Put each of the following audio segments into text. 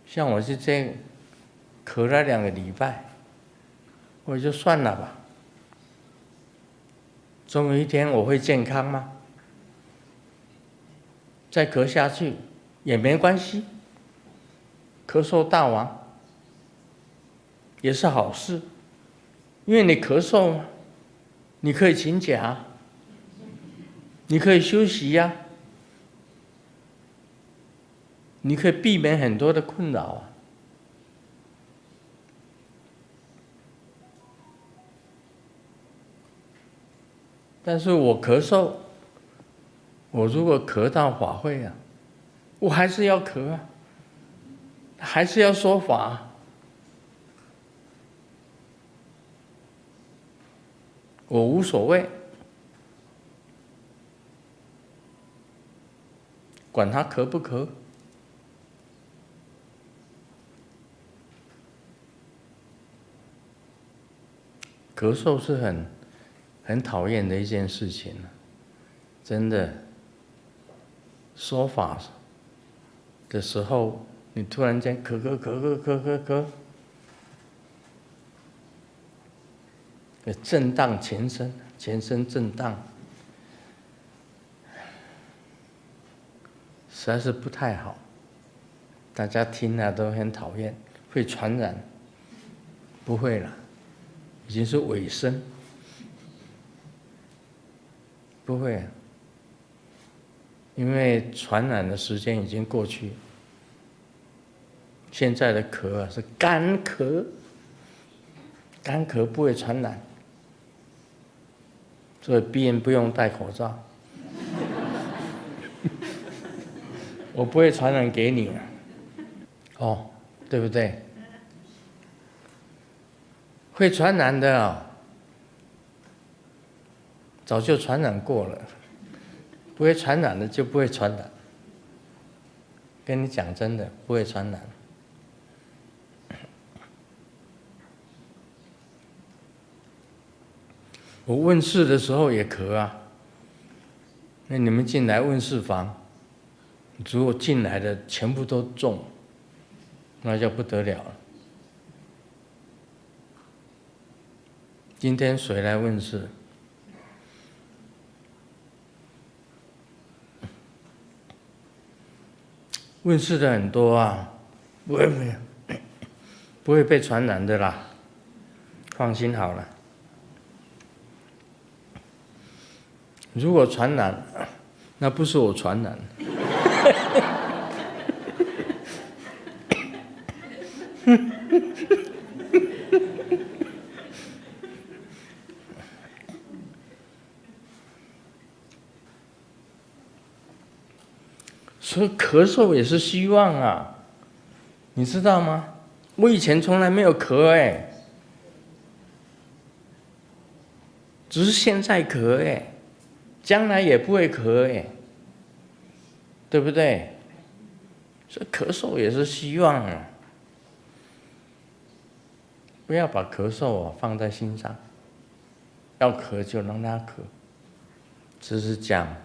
像我是这咳了2个礼拜，我就算了吧。总有一天我会健康吗？再咳下去也没关系，咳嗽大王也是好事，因为你咳嗽，你可以请假，你可以休息呀，你可以避免很多的困扰啊。但是我咳嗽，我如果咳到法会啊，我还是要咳啊，还是要说法啊。我无所谓，管他咳不咳。咳嗽是很讨厌的一件事情，真的。说法的时候，你突然间咳，震荡全身震荡，实在是不太好。大家听了都很讨厌，会传染。不会了，已经是尾声，不会。因为传染的时间已经过去，现在的咳啊是干咳，干咳不会传染，所以病人不用戴口罩，我不会传染给你，哦，对不对？会传染的哦，早就传染过了。不会传染的就不会传染，跟你讲真的，不会传染。我问事的时候也咳啊，那你们进来问事房，如果进来的全部都中，那就不得了了。今天谁来问事？问世的很多啊，不会被传染的啦，放心好了。如果传染，那不是我传染。所以咳嗽也是希望啊，你知道吗？我以前从来没有咳只是现在咳将来也不会咳对不对？所以咳嗽也是希望啊，不要把咳嗽放在心上，要咳就让他咳。只是讲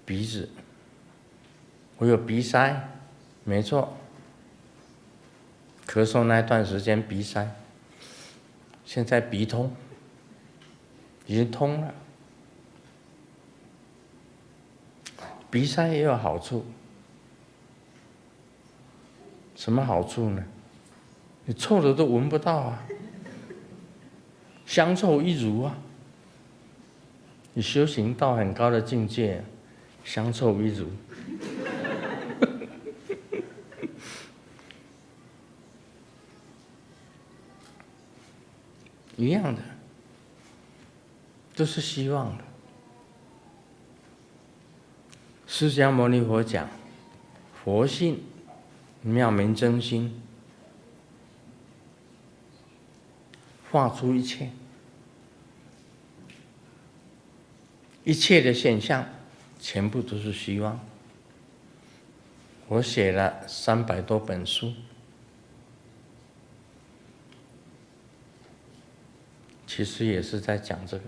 鼻子。我有鼻塞，没错。咳嗽那段时间鼻塞，现在鼻通，已经通了。鼻塞也有好处，什么好处呢？你臭的都闻不到啊，香臭一如啊。你修行到很高的境界，香臭一如。一样的，都是希望的。释迦牟尼佛讲，佛性妙明真心，化出一切，一切的现象，全部都是希望。我写了300多本书，其实也是在讲这个。